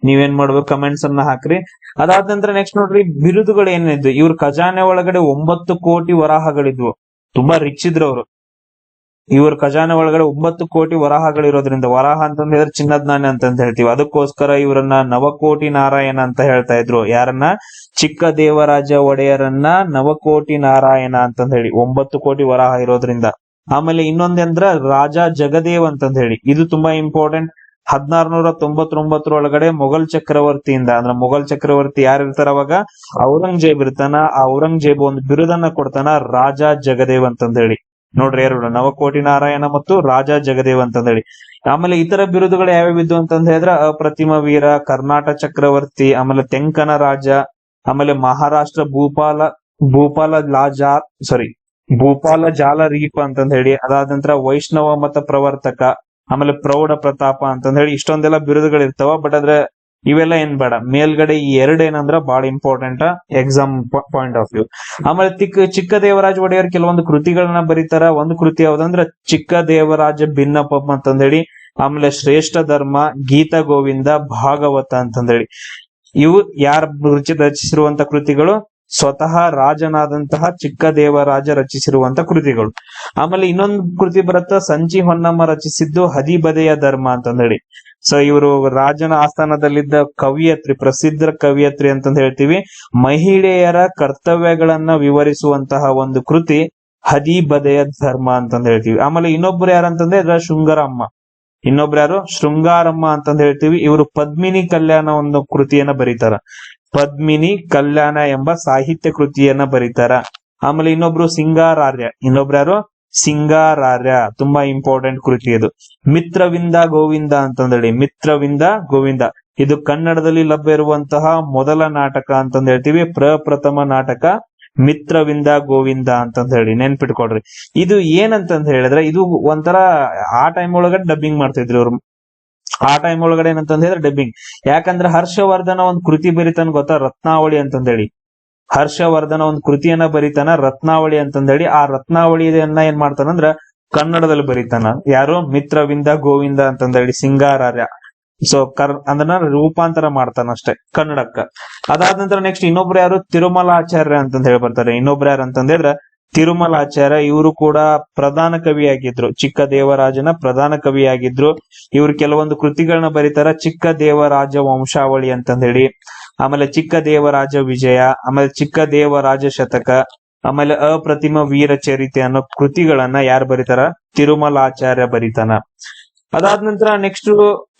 ನೀವೇನ್ ಮಾಡ್ಬೇಕು? ಕಮೆಂಟ್ಸ್ ಅನ್ನ ಹಾಕ್ರಿ. ಅದಾದ ನಂತರ ನೆಕ್ಸ್ಟ್ ನೋಡ್ರಿ, ಬಿರುದುಗಳು ಏನಿದ್ವು. ಇವ್ರ ಖಜಾನೆ ಒಳಗಡೆ 9 ಕೋಟಿ ವರಾಹಗಳಿದ್ವು. ತುಂಬಾ ರಿಚ್ ಇದ್ರು ಅವರು. ಇವ್ರ ಖಜಾನೆ ಒಳಗಡೆ 9 ಕೋಟಿ ವರಾಹಗಳಿರೋದ್ರಿಂದ, ವರಾಹ ಅಂತಂದ ಹೇಳಿದ್ರೆ ಚಿನ್ನದ ನಾಣ್ಯ ಅಂತಂತ ಹೇಳ್ತೀವಿ. ಅದಕ್ಕೋಸ್ಕರ ಇವರನ್ನ ನವಕೋಟಿ ನಾರಾಯಣ ಅಂತ ಹೇಳ್ತಾ ಇದ್ರು. ಯಾರನ್ನ? ಚಿಕ್ಕ ದೇವರಾಜ ಒಡೆಯರನ್ನ ನವಕೋಟಿ ನಾರಾಯಣ ಅಂತಂದ ಹೇಳಿ, 9 ಕೋಟಿ ವರಾಹ ಇರೋದ್ರಿಂದ. ಆಮೇಲೆ ಇನ್ನೊಂದಂದ್ರ ರಾಜ ಜಗದೇವ್ ಅಂತಂದ ಹೇಳಿ, ಇದು ತುಂಬಾ ಇಂಪಾರ್ಟೆಂಟ್. 1699 ಮೊಘಲ್ ಚಕ್ರವರ್ತಿಯಿಂದ, ಅಂದ್ರೆ ಮೊಘಲ್ ಚಕ್ರವರ್ತಿ ಯಾರಿರ್ತಾರ ಅವಾಗ? ಔರಂಗಜೇಬ್ ಇರ್ತಾನ. ಆ ಔರಂಗಜೇಬ್ ಒಂದು ಬಿರುದನ್ನ ಕೊಡ್ತಾನ, ರಾಜ ಜಗದೇವ್ ಅಂತಂದ ಹೇಳಿ. ನೋಡ್ರಿ ಎರಡು, ನವಕೋಟಿ ನಾರಾಯಣ ಮತ್ತು ರಾಜ ಜಗದೇವ್ ಅಂತ ಹೇಳಿ. ಆಮೇಲೆ ಇತರ ಬಿರುದುಗಳು ಯಾವ್ಯಾವಿದ್ದು ಅಂತಂದ ಹೇಳಿದ್ರೆ ಅಪ್ರತಿಮ ವೀರ, ಕರ್ನಾಟಕ ಚಕ್ರವರ್ತಿ, ಆಮೇಲೆ ತೆಂಕನ ರಾಜ, ಆಮೇಲೆ ಮಹಾರಾಷ್ಟ್ರ ಭೂಪಾಲ ಜಾಲರೀಪ ಅಂತಂದ ಹೇಳಿ. ಅದಾದ ನಂತರ ವೈಷ್ಣವ ಮತ ಪ್ರವರ್ತಕ, ಆಮೇಲೆ ಪ್ರೌಢ ಪ್ರತಾಪ ಅಂತಂದ ಹೇಳಿ ಇಷ್ಟೊಂದೆಲ್ಲ ಬಿರುದುಗಳು ಇರ್ತಾವ. ಬಟ್ ಆದ್ರೆ ಇವೆಲ್ಲ ಏನ್ ಬೇಡ, ಮೇಲ್ಗಡೆ ಈ ಎರಡ್ ಏನಂದ್ರ ಬಹಳ important exam point of view. ಆಮೇಲೆ ಚಿಕ್ಕ ದೇವರಾಜ ಒಡೆಯರ್ ಕೆಲವೊಂದು ಕೃತಿಗಳನ್ನ ಬರೀತಾರ. ಒಂದು ಕೃತಿ ಯಾವ್ದಂದ್ರ ಚಿಕ್ಕ ದೇವರಾಜ ಭಿನ್ನಪಂ ಅಂತಂದೇಳಿ, ಆಮೇಲೆ ಶ್ರೇಷ್ಠ ಧರ್ಮ, ಗೀತ ಗೋವಿಂದ, ಭಾಗವತ ಅಂತಂದೇಳಿ. ಇವು ಯಾರ ರಚಿಸಿರುವಂತ ಕೃತಿಗಳು? ಸ್ವತಃ ರಾಜನಾದಂತಹ ಚಿಕ್ಕ ದೇವರಾಜ ರಚಿಸಿರುವಂತ ಕೃತಿಗಳು. ಆಮೇಲೆ ಇನ್ನೊಂದು ಕೃತಿ ಬರುತ್ತ, ಸಂಚಿ ಹೊನ್ನಮ್ಮ ರಚಿಸಿದ್ದು ಹದಿಬದೆಯ ಧರ್ಮ ಅಂತಂದೇಳಿ. ಸೊ ಇವರು ರಾಜನ ಆಸ್ಥಾನದಲ್ಲಿದ್ದ ಕವಿಯತ್ರಿ, ಪ್ರಸಿದ್ಧ ಕವಿಯತ್ರಿ ಅಂತಂದ ಹೇಳ್ತೀವಿ. ಮಹಿಳೆಯರ ಕರ್ತವ್ಯಗಳನ್ನ ವಿವರಿಸುವಂತಹ ಒಂದು ಕೃತಿ ಹದಿಬದೆಯ ಧರ್ಮ ಅಂತಂದ ಹೇಳ್ತೀವಿ. ಆಮೇಲೆ ಇನ್ನೊಬ್ರು ಯಾರಂತಂದ್ರೆ ಶೃಂಗಾರಮ್ಮ ಅಂತಂದ ಹೇಳ್ತೀವಿ. ಇವರು ಪದ್ಮಿನಿ ಕಲ್ಯಾಣ ಒಂದು ಕೃತಿಯನ್ನ ಬರೀತಾರ. ಪದ್ಮಿನಿ ಕಲ್ಯಾಣ ಎಂಬ ಸಾಹಿತ್ಯ ಕೃತಿಯನ್ನ ಬರೀತಾರ. ಆಮೇಲೆ ಇನ್ನೊಬ್ರು ಸಿಂಗಾರಾರ್ಯ, ತುಂಬಾ ಇಂಪಾರ್ಟೆಂಟ್ ಕೃತಿ ಇದು. ಮಿತ್ರವಿಂದ ಗೋವಿಂದ ಅಂತಂದೇಳಿ, ಮಿತ್ರವಿಂದ ಗೋವಿಂದ ಇದು ಕನ್ನಡದಲ್ಲಿ ಲಭ್ಯ ಇರುವಂತಹ ಮೊದಲ ನಾಟಕ ಅಂತಂದ ಹೇಳ್ತೀವಿ. ಪ್ರಪ್ರಥಮ ನಾಟಕ ಮಿತ್ರವಿಂದ ಗೋವಿಂದ ಅಂತಂದ ಹೇಳಿ ನೆನ್ಪಿಟ್ಕೊಡ್ರಿ. ಇದು ಏನಂತಂದ ಹೇಳಿದ್ರೆ, ಇದು ಒಂಥರ ಆ ಟೈಮ್ ಒಳಗಡೆ ಡಬ್ಬಿಂಗ್ ಮಾಡ್ತಿದ್ರು ಇವ್ರು. ಆ ಟೈಮ್ ಒಳಗಡೆ ಏನಂತಂದ ಹೇಳಿದ್ರೆ ಡಬ್ಬಿಂಗ್. ಯಾಕಂದ್ರೆ ಹರ್ಷವರ್ಧನ ಒಂದ್ ಕೃತಿ ಬರೀತಾನ ಗೊತ್ತಾ, ರತ್ನಾವಳಿ ಅಂತಂದೇಳಿ. ಹರ್ಷವರ್ಧನ ಒಂದ್ ಕೃತಿಯನ್ನ ಬರೀತಾನ, ರತ್ನಾವಳಿ ಅಂತಂದೇಳಿ. ಆ ರತ್ನಾವಳಿಯನ್ನ ಏನ್ ಮಾಡ್ತಾನಂದ್ರ ಕನ್ನಡದಲ್ಲಿ ಬರೀತಾನ. ಯಾರು? ಮಿತ್ರವಿಂದ ಗೋವಿಂದ ಅಂತಂದೇಳಿ ಸಿಂಗಾರಾರ್ಯ. ಸೊ ಅದನ್ನ ರೂಪಾಂತರ ಮಾಡ್ತಾನ ಅಷ್ಟೇ ಕನ್ನಡಕ್ಕ. ಅದಾದ ನಂತರ ನೆಕ್ಸ್ಟ್ ಇನ್ನೊಬ್ರು ಯಾರು? ತಿರುಮಲಾಚಾರ್ಯ ಅಂತಂದ ಹೇಳಿ ಬರ್ತಾರೆ. ಇನ್ನೊಬ್ರು ಯಾರು ಅಂತಂದ್ರೆ ತಿರುಮಲಾಚಾರ್ಯ. ಇವರು ಕೂಡ ಪ್ರಧಾನ ಕವಿಯಾಗಿದ್ರು, ಚಿಕ್ಕ ದೇವರಾಜನ ಪ್ರಧಾನ ಕವಿಯಾಗಿದ್ರು. ಇವ್ರು ಕೆಲವೊಂದು ಕೃತಿಗಳನ್ನ ಬರೀತಾರ. ಚಿಕ್ಕ ದೇವರಾಜ ವಂಶಾವಳಿ ಅಂತಂದ ಹೇಳಿ, ಆಮೇಲೆ ಚಿಕ್ಕ ದೇವರಾಜ ವಿಜಯ, ಆಮೇಲೆ ಚಿಕ್ಕ ದೇವರಾಜ ಶತಕ, ಆಮೇಲೆ ಅಪ್ರತಿಮ ವೀರ ಚರಿತೆ ಅನ್ನೋ ಕೃತಿಗಳನ್ನ ಯಾರು ಬರೀತಾರ? ತಿರುಮಲಾಚಾರ್ಯ ಬರೀತಾನ. ಅದಾದ ನಂತರ ನೆಕ್ಸ್ಟ್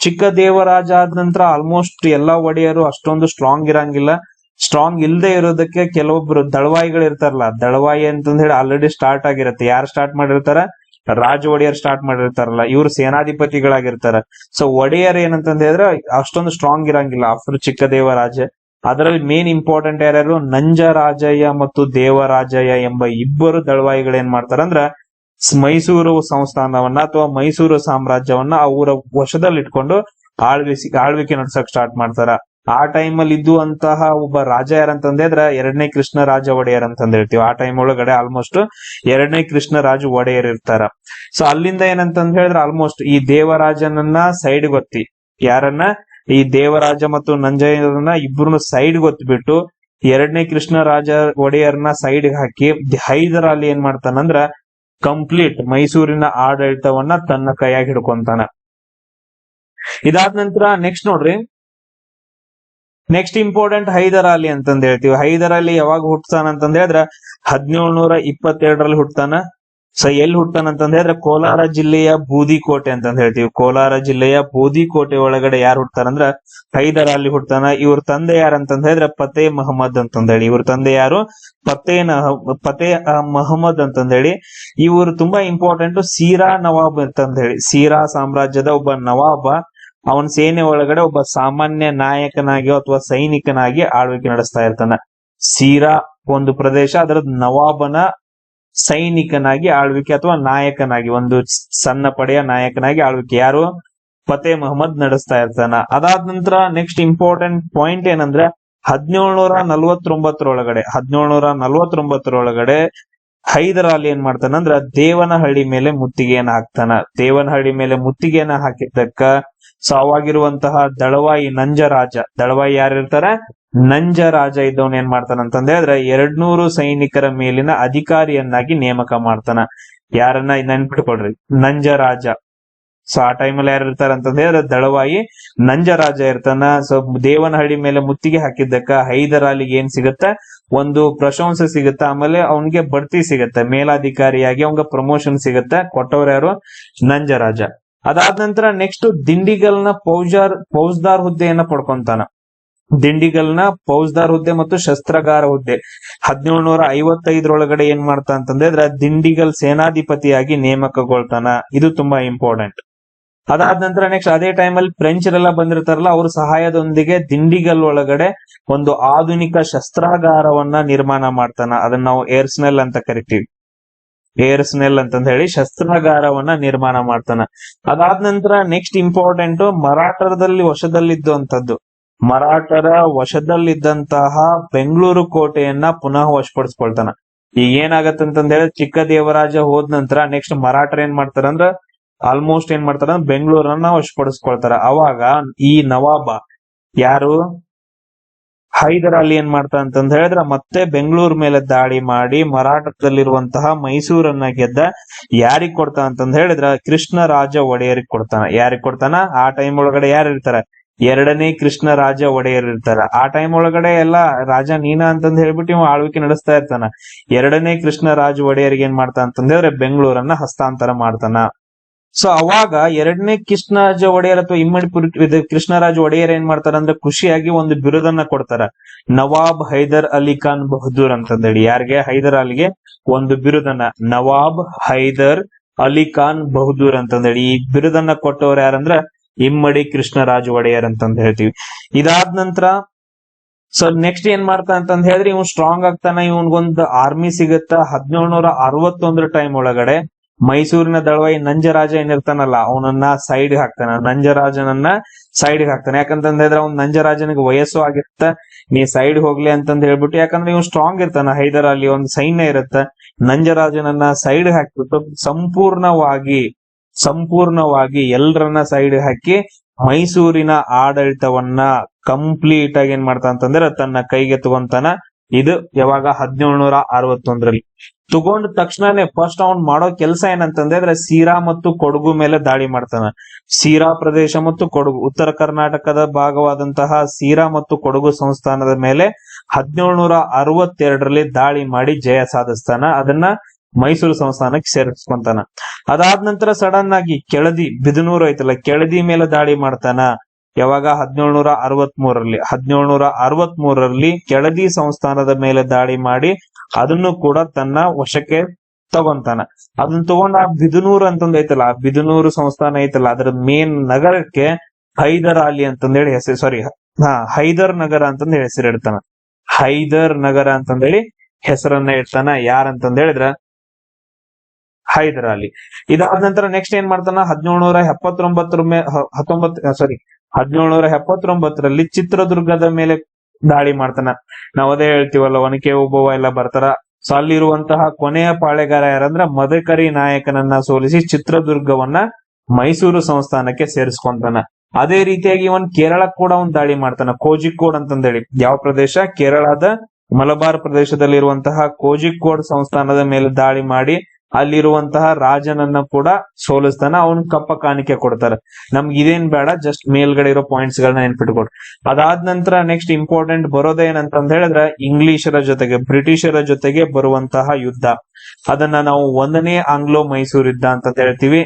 ಚಿಕ್ಕ ದೇವರಾಜ ಆದ ನಂತರ ಆಲ್ಮೋಸ್ಟ್ ಎಲ್ಲಾ ಒಡೆಯರು ಅಷ್ಟೊಂದು ಸ್ಟ್ರಾಂಗ್ ಇರಂಗಿಲ್ಲ. ಸ್ಟ್ರಾಂಗ್ ಇಲ್ಲದೆ ಇರೋದಕ್ಕೆ ಕೆಲವೊಬ್ರು ದಳವಾಯಿಗಳು ಇರ್ತಾರಲ್ಲ, ದಳವಾಯಿ ಅಂತಂದ ಹೇಳಿ ಆಲ್ರೆಡಿ ಸ್ಟಾರ್ಟ್ ಆಗಿರತ್ತೆ. ಯಾರು ಸ್ಟಾರ್ಟ್ ಮಾಡಿರ್ತಾರ? ರಾಜ ಒಡೆಯರ್ ಸ್ಟಾರ್ಟ್ ಮಾಡಿರ್ತಾರಲ್ಲ, ಇವ್ರು ಸೇನಾಧಿಪತಿಗಳಾಗಿರ್ತಾರ. ಸೊ ಒಡೆಯರ್ ಏನಂತಂದ ಹೇಳಿದ್ರೆ ಅಷ್ಟೊಂದು ಸ್ಟ್ರಾಂಗ್ ಇರಂಗಿಲ್ಲ ಆಫ್ಟರ್ ಚಿಕ್ಕ ದೇವರಾಜ. ಅದರಲ್ಲಿ ಮೇನ್ ಇಂಪಾರ್ಟೆಂಟ್ ಯಾರ್ಯಾರು? ನಂಜರಾಜಯ್ಯ ಮತ್ತು ದೇವರಾಜಯ್ಯ ಎಂಬ ಇಬ್ಬರು ದಳವಾಯಿಗಳು ಏನ್ ಮಾಡ್ತಾರಂದ್ರ ಮೈಸೂರು ಸಂಸ್ಥಾನವನ್ನ ಅಥವಾ ಮೈಸೂರು ಸಾಮ್ರಾಜ್ಯವನ್ನ ಅವರ ವಶದಲ್ಲಿ ಇಟ್ಕೊಂಡು ಆಳ್ವಿಕೆ ನಡ್ಸಕ್ ಸ್ಟಾರ್ಟ್ ಮಾಡ್ತಾರ. ಆ ಟೈಮ್ ಅಲ್ಲಿ ಇದ್ದುವಂತಹ ಒಬ್ಬ ರಾಜ ಯಾರಂತಂದ್ರೆ ಎರಡನೇ ಕೃಷ್ಣರಾಜ ಒಡೆಯರ್ ಅಂತಂದ ಹೇಳ್ತೀವಿ. ಆ ಟೈಮ್ ಒಳಗಡೆ ಆಲ್ಮೋಸ್ಟ್ ಎರಡನೇ ಕೃಷ್ಣರಾಜ ಒಡೆಯರ್ ಇರ್ತಾರ. ಸೊ ಅಲ್ಲಿಂದ ಏನಂತಂದ ಹೇಳಿದ್ರೆ ಆಲ್ಮೋಸ್ಟ್ ಈ ದೇವರಾಜನನ್ನ ಸೈಡ್ ಗೊತ್ತಿ, ಯಾರನ್ನ? ಈ ದೇವರಾಜ ಮತ್ತು ನಂಜಯ್ಯನ ಇಬ್ರು ಸೈಡ್ ಗೊತ್ತಿಬಿಟ್ಟು ಎರಡನೇ ಕೃಷ್ಣರಾಜ ಒಡೆಯರ್ನ ಸೈಡ್ ಹಾಕಿ ಹೈದರ್ ಅಲಿ ಏನ್ ಮಾಡ್ತಾನಂದ್ರ ಕಂಪ್ಲೀಟ್ ಮೈಸೂರಿನ ಆಡಳಿತವನ್ನ ತನ್ನ ಕೈಯಾಗಿ ಹಿಡ್ಕೊಂತಾನ. ಇದಾದ ನಂತರ ನೆಕ್ಸ್ಟ್ ನೋಡ್ರಿ, ನೆಕ್ಸ್ಟ್ ಇಂಪಾರ್ಟೆಂಟ್ ಹೈದರ್ ಅಲಿ ಅಂತಂದ ಹೇಳ್ತೀವಿ. ಹೈದರ್ ಅಲಿ ಯಾವಾಗ ಹುಟ್ತಾನ ಅಂತಂದ ಹೇಳಿದ್ರ 1722ರಲ್ಲಿ ಹುಟ್ತಾನ. ಸೊ ಎಲ್ಲಿ ಹುಟ್ತಾನ ಅಂತಂದ ಹೇಳಿದ್ರೆ ಕೋಲಾರ ಜಿಲ್ಲೆಯ ಬೂದಿಕೋಟೆ ಅಂತಂದ ಹೇಳ್ತೀವಿ. ಕೋಲಾರ ಜಿಲ್ಲೆಯ ಬೂದಿಕೋಟೆ ಒಳಗಡೆ ಯಾರು ಹುಟ್ತಾರಂದ್ರ ಹೈದರ್ ಅಲಿ ಹುಟ್ತಾನ. ಇವ್ರ ತಂದೆ ಯಾರಂತಂದ ಹೇಳಿದ್ರೆ ಫತೇ ಮಹಮ್ಮದ್ ಅಂತಂದ ಹೇಳಿ. ಇವ್ರ ತಂದೆ ಯಾರು? ಫತೇ ಮಹಮ್ಮದ್ ಅಂತಂದ ಹೇಳಿ. ಇವರು ತುಂಬಾ ಇಂಪಾರ್ಟೆಂಟ್. ಸೀರಾ ನವಾಬ್ ಅಂತಂದ ಹೇಳಿ, ಸೀರಾ ಸಾಮ್ರಾಜ್ಯದ ಒಬ್ಬ ನವಾಬ. ಅವನ ಸೇನೆ ಒಳಗಡೆ ಒಬ್ಬ ಸಾಮಾನ್ಯ ನಾಯಕನಾಗಿ ಅಥವಾ ಸೈನಿಕನಾಗಿ ಆಳ್ವಿಕೆ ನಡೆಸ್ತಾ ಇರ್ತಾನ. ಸೀರಾ ಒಂದು ಪ್ರದೇಶ, ಅದರ ನವಾಬನ ಸೈನಿಕನಾಗಿ ಆಳ್ವಿಕೆ ಅಥವಾ ನಾಯಕನಾಗಿ, ಒಂದು ಸಣ್ಣ ಪಡೆಯ ನಾಯಕನಾಗಿ ಆಳ್ವಿಕೆ ಯಾರು? ಫತೇ ಮಹಮ್ಮದ್ ನಡೆಸ್ತಾ ಇರ್ತಾನ. ಅದಾದ ನಂತರ ನೆಕ್ಸ್ಟ್ ಇಂಪಾರ್ಟೆಂಟ್ ಪಾಯಿಂಟ್ ಏನಂದ್ರೆ 1749ರೊಳಗಡೆ ಹೈದರ್ ಅಲಿ ಏನ್ ಮಾಡ್ತಾನಂದ್ರ ದೇವನಹಳ್ಳಿ ಮೇಲೆ ಮುತ್ತಿಗೆಯನ್ನ ಹಾಕ್ತಾನ. ದೇವನಹಳ್ಳಿ ಮೇಲೆ ಮುತ್ತಿಗೆಯನ್ನ ಹಾಕಿದ್ದಕ್ಕ ಸೊ ಅವಾಗಿರುವಂತಹ ದಳವಾಯಿ ದಳವಾಯಿ ಯಾರಿರ್ತಾರ? ನಂಜರಾಜ ಇದ್ದವನ್ ಏನ್ ಮಾಡ್ತಾನ ಅಂತಂದ್ರೆ 200 ಸೈನಿಕರ ಮೇಲಿನ ಅಧಿಕಾರಿಯನ್ನಾಗಿ ನೇಮಕ ಮಾಡ್ತಾನ. ಯಾರನ್ನ ನೆನ್ಪಿಟ್ಕೊಳ್ರಿ? ನಂಜರಾಜ. ಸೊ ಆ ಟೈಮಲ್ಲಿ ಯಾರು ಇರ್ತಾರ ಅಂತಂದ್ರೆ ದಳವಾಯಿ ನಂಜರಾಜ ಇರ್ತಾನ. ಸೊ ದೇವನಹಳ್ಳಿ ಮೇಲೆ ಮುತ್ತಿಗೆ ಹಾಕಿದ್ದಕ್ಕ ಹೈದರ್ ಅಲಿಗೆ ಏನ್ ಸಿಗತ್ತ? ಒಂದು ಪ್ರಶಂಸೆ ಸಿಗತ್ತ, ಆಮೇಲೆ ಅವನ್ಗೆ ಬಡ್ತಿ ಸಿಗತ್ತೆ, ಮೇಲಾಧಿಕಾರಿಯಾಗಿ ಅವಂಗ ಪ್ರಮೋಷನ್ ಸಿಗತ್ತ. ಕೊಟ್ಟವ್ರ ಯಾರು? ನಂಜರಾಜ. ಅದಾದ ನಂತರ ನೆಕ್ಸ್ಟ್ ದಿಂಡಿಗಲ್ನ ಫೌಜ್ದಾರ್ ಹುದ್ದೆಯನ್ನ ಪಡ್ಕೊಂತಾನ. ದಿಂಡಿಗಲ್ನ ಫೌಜ್ದಾರ್ ಹುದ್ದೆ ಮತ್ತು ಶಸ್ತ್ರಗಾರ ಹುದ್ದೆ 1755 ಏನ್ ಮಾಡ್ತಾ ಅಂತಂದ್ರೆ ದಿಂಡಿಗಲ್ ಸೇನಾಧಿಪತಿಯಾಗಿ ನೇಮಕಗೊಳ್ತಾನ. ಇದು ತುಂಬಾ ಇಂಪಾರ್ಟೆಂಟ್. ಅದಾದ ನಂತರ ನೆಕ್ಸ್ಟ್ ಅದೇ ಟೈಮಲ್ಲಿ ಫ್ರೆಂಚರೆಲ್ಲ ಬಂದಿರ್ತಾರಲ್ಲ, ಅವ್ರ ಸಹಾಯದೊಂದಿಗೆ ದಿಂಡಿಗಲ್ ಒಳಗಡೆ ಒಂದು ಆಧುನಿಕ ಶಸ್ತ್ರಾಗಾರವನ್ನ ನಿರ್ಮಾಣ ಮಾಡ್ತಾನ. ಅದನ್ನ ನಾವು ಏರ್ಸ್ನೆಲ್ ಅಂತ ಕರಿತೀವಿ. ಏರ್ಸ್ನೆಲ್ ಅಂತಂದ ಹೇಳಿ ಶಸ್ತ್ರಾಗಾರವನ್ನ ನಿರ್ಮಾಣ ಮಾಡ್ತಾನ. ಅದಾದ ನಂತರ ನೆಕ್ಸ್ಟ್ ಇಂಪಾರ್ಟೆಂಟ್, ಮರಾಠರದಲ್ಲಿ ವಶದಲ್ಲಿದ್ದಂಥದ್ದು, ಮರಾಠರ ವಶದಲ್ಲಿದ್ದಂತಹ ಬೆಂಗಳೂರು ಕೋಟೆಯನ್ನ ಪುನಃ ವಶಪಡಿಸ್ಕೊಳ್ತಾನ. ಈಗ ಏನಾಗತ್ತಂತಂದ ಹೇಳಿ ಚಿಕ್ಕ ದೇವರಾಜ ಹೋದ ನಂತರ ನೆಕ್ಸ್ಟ್ ಮರಾಠರ ಏನ್ ಮಾಡ್ತಾರಂದ್ರ ಆಲ್ಮೋಸ್ಟ್ ಏನ್ ಮಾಡ್ತಾರ ಬೆಂಗಳೂರನ್ನ ವಶಪಡಿಸ್ಕೊಳ್ತಾರ. ಅವಾಗ ಈ ನವಾಬ ಯಾರು ಹೈದರ್ ಅಲಿ ಏನ್ ಮಾಡ್ತಾ ಅಂತಂದ ಹೇಳಿದ್ರ ಮತ್ತೆ ಬೆಂಗಳೂರು ಮೇಲೆ ದಾಳಿ ಮಾಡಿ ಮರಾಠದಲ್ಲಿರುವಂತಹ ಮೈಸೂರನ್ನ ಗೆದ್ದ. ಯಾರಿಗ್ ಕೊಡ್ತಾನ ಅಂತಂದ ಹೇಳಿದ್ರ ಕೃಷ್ಣರಾಜ ಒಡೆಯರಿಗೆ ಕೊಡ್ತಾನ. ಯಾರಿಗ್ ಕೊಡ್ತಾನ? ಆ ಟೈಮ್ ಒಳಗಡೆ ಯಾರು ಇರ್ತಾರ? 2ನೇ ಕೃಷ್ಣರಾಜ ಒಡೆಯರ್ ಇರ್ತಾರ. ಆ ಟೈಮ್ ಒಳಗಡೆ ಎಲ್ಲಾ ರಾಜ ನೀನ ಅಂತಂದ್ ಹೇಳ್ಬಿಟ್ಟು ಇವ ಆಳ್ವಿಕೆ ನಡೆಸ್ತಾ ಇರ್ತಾನ. 2ನೇ ಕೃಷ್ಣರಾಜ ಒಡೆಯರಿಗೆ ಏನ್ ಮಾಡ್ತಾ ಅಂತಂದ್ರೆ ಬೆಂಗಳೂರನ್ನ ಹಸ್ತಾಂತರ ಮಾಡ್ತಾನ. ಸೊ ಅವಾಗ 2ನೇ ಕೃಷ್ಣರಾಜ ಒಡೆಯರ್ ಅಥವಾ ಇಮ್ಮಡಿ ಕೃಷ್ಣರಾಜ ಒಡೆಯರ್ ಏನ್ ಮಾಡ್ತಾರ ಅಂದ್ರೆ ಖುಷಿಯಾಗಿ ಒಂದು ಬಿರುದನ್ನ ಕೊಡ್ತಾರ, ನವಾಬ್ ಹೈದರ್ ಅಲಿ ಖಾನ್ ಬಹದ್ದೂರ್ ಅಂತಂದೇಳಿ. ಯಾರಿಗೆ? ಹೈದರ್ ಅಲಿಗೆ ಒಂದು ಬಿರುದನ್ನ, ನವಾಬ್ ಹೈದರ್ ಅಲಿ ಖಾನ್ ಬಹದ್ದೂರ್ ಅಂತಂದೇಳಿ. ಈ ಬಿರುದನ್ನ ಕೊಟ್ಟವ್ರು ಯಾರಂದ್ರ ಇಮ್ಮಡಿ ಕೃಷ್ಣರಾಜ ಒಡೆಯರ್ ಅಂತಂದ್ ಹೇಳ್ತೀವಿ. ಇದಾದ ನಂತರ ಸೊ ನೆಕ್ಸ್ಟ್ ಏನ್ ಮಾಡ್ತಾ ಅಂತಂದ್ ಹೇಳಿದ್ರೆ ಇವ್ ಸ್ಟ್ರಾಂಗ್ ಆಗ್ತಾನ. ಇವನ್ಗೊಂದು ಆರ್ಮಿ ಸಿಗುತ್ತ. 1761 ಟೈಮ್ ಒಳಗಡೆ ಮೈಸೂರಿನ ದಳವಾಯಿ ನಂಜರಾಜ ಏನಿರ್ತಾನಲ್ಲ ಅವನನ್ನ ಸೈಡ್ ಹಾಕ್ತಾನ. ನಂಜರಾಜನನ್ನ ಸೈಡ್ ಹಾಕ್ತಾನೆ. ಯಾಕಂತಂದ ಹೇಳಿದ್ರೆ ಅವ್ನ್ ನಂಜರಾಜನಿಗೆ ವಯಸ್ಸು ಆಗಿರ್ತ, ನೀ ಸೈಡ್ ಹೋಗ್ಲಿ ಅಂತಂದ್ ಹೇಳ್ಬಿಟ್ಟು. ಯಾಕಂದ್ರೆ ಇವ್ ಸ್ಟ್ರಾಂಗ್ ಇರ್ತಾನ, ಹೈದರ್ ಅಲ್ಲಿ ಒಂದು ಸೈನ್ಯ ಇರುತ್ತ. ನಂಜರಾಜನನ್ನ ಸೈಡ್ ಹಾಕ್ಬಿಟ್ಟು ಸಂಪೂರ್ಣವಾಗಿ ಎಲ್ರನ್ನ ಸೈಡ್ ಹಾಕಿ ಮೈಸೂರಿನ ಆಡಳಿತವನ್ನ ಕಂಪ್ಲೀಟ್ ಆಗಿ ಏನ್ ಮಾಡ್ತಾ ಅಂತಂದ್ರೆ ತನ್ನ ಕೈಗೆ ತಗೊಂತಾನ. ಇದು ಯಾವಾಗ? 1761 ತಗೊಂಡ ತಕ್ಷಣನೇ ಫಸ್ಟ್ ಅವ್ನ್ ಮಾಡೋ ಕೆಲಸ ಏನಂತಂದ್ರೆ ಸೀರಾ ಮತ್ತು ಕೊಡಗು ಮೇಲೆ ದಾಳಿ ಮಾಡ್ತಾನ. ಸೀರಾ ಪ್ರದೇಶ ಮತ್ತು ಕೊಡಗು, ಉತ್ತರ ಕರ್ನಾಟಕದ ಭಾಗವಾದಂತಹ ಸೀರಾ ಮತ್ತು ಕೊಡಗು ಸಂಸ್ಥಾನದ ಮೇಲೆ 1762 ದಾಳಿ ಮಾಡಿ ಜಯ ಸಾಧಿಸ್ತಾನ. ಅದನ್ನ ಮೈಸೂರು ಸಂಸ್ಥಾನಕ್ಕೆ ಸೇರಿಸ್ಕೊಂತಾನ. ಅದಾದ ನಂತರ ಸಡನ್ ಆಗಿ ಕೆಳದಿ ಬಿದನೂರು ಐತಲ್ಲ, ಕೆಳದಿ ಮೇಲೆ ದಾಳಿ ಮಾಡ್ತಾನ. ಯಾವಾಗ? 1763 ಕೆಳದಿ ಸಂಸ್ಥಾನದ ಮೇಲೆ ದಾಳಿ ಮಾಡಿ ಅದನ್ನು ಕೂಡ ತನ್ನ ವಶಕ್ಕೆ ತಗೊಂತಾನ. ಅದನ್ನ ತಗೊಂಡ ಆ ಬಿದನೂರು ಅಂತಂದ್ ಐತಲ್ಲ, ಆ ಬಿದನೂರು ಸಂಸ್ಥಾನ ಐತಲ್ಲ, ಅದರ ಮೇನ್ ನಗರಕ್ಕೆ ಹೈದರ್ ಅಲಿ ಅಂತಂದೇಳಿ ಹೈದರ್ ನಗರ ಅಂತಂದ್ ಹೆಸರಿಡ್ತಾನ. ಹೈದರ್ ನಗರ ಅಂತಂದೇಳಿ ಹೆಸರನ್ನ ಇಡ್ತಾನ. ಯಾರಂತಂದ ಹೇಳಿದ್ರ ಹೈದರ್ ಅಲಿ. ಇದಾದ ನಂತರ ನೆಕ್ಸ್ಟ್ ಏನ್ ಮಾಡ್ತಾನ? 1779 ಚಿತ್ರದುರ್ಗದ ಮೇಲೆ ದಾಳಿ ಮಾಡ್ತಾನ. ನಾವ್ ಅದೇ ಹೇಳ್ತೀವಲ್ಲ, ಒನಕೆ ಓಬವ್ವ ಎಲ್ಲ ಬರ್ತಾರ. ಸೊ ಅಲ್ಲಿರುವಂತಹ ಕೊನೆಯ ಪಾಳೆಗಾರ ಯಾರಂದ್ರ ಮದಕರಿ ನಾಯಕನನ್ನ ಸೋಲಿಸಿ ಚಿತ್ರದುರ್ಗವನ್ನ ಮೈಸೂರು ಸಂಸ್ಥಾನಕ್ಕೆ ಸೇರಿಸ್ಕೊಂತಾನ. ಅದೇ ರೀತಿಯಾಗಿ ಇವನ್ ಕೇರಳಕ್ಕೆ ಕೂಡ ಒಂದ್ ದಾಳಿ ಮಾಡ್ತಾನ, ಕೋಜಿಕೋಡ್ ಅಂತಂದೇಳಿ. ಯಾವ ಪ್ರದೇಶ? ಕೇರಳದ ಮಲಬಾರ್ ಪ್ರದೇಶದಲ್ಲಿರುವಂತಹ ಕೋಜಿಕೋಡ್ ಸಂಸ್ಥಾನದ ಮೇಲೆ ದಾಳಿ ಮಾಡಿ ಅಲ್ಲಿರುವಂತಹ ರಾಜನನ್ನ ಕೂಡ ಸೋಲಿಸ್ತಾನ. ಅವನ್ ಕಪ್ಪ ಕಾಣಿಕೆ ಕೊಡ್ತಾರ. ನಮ್ಗೆ ಇದೇನ್ ಬೇಡ, ಜಸ್ಟ್ ಮೇಲ್ಗಡೆ ಇರೋ ಪಾಯಿಂಟ್ಸ್ ಗಳನ್ನ ನೆನ್ಪಿಟ್ಕೊಡ್ರಿ. ಅದಾದ ನಂತರ ನೆಕ್ಸ್ಟ್ ಇಂಪಾರ್ಟೆಂಟ್ ಬರೋದೇನಂತಂದ್ ಹೇಳಿದ್ರೆ ಇಂಗ್ಲಿಷರ ಜೊತೆಗೆ ಬ್ರಿಟಿಷರ ಜೊತೆಗೆ ಬರುವಂತಹ ಯುದ್ಧ. ಅದನ್ನ ನಾವು 1ನೇ ಆಂಗ್ಲೋ ಮೈಸೂರು ಯುದ್ಧ ಅಂತ ಹೇಳ್ತೀವಿ.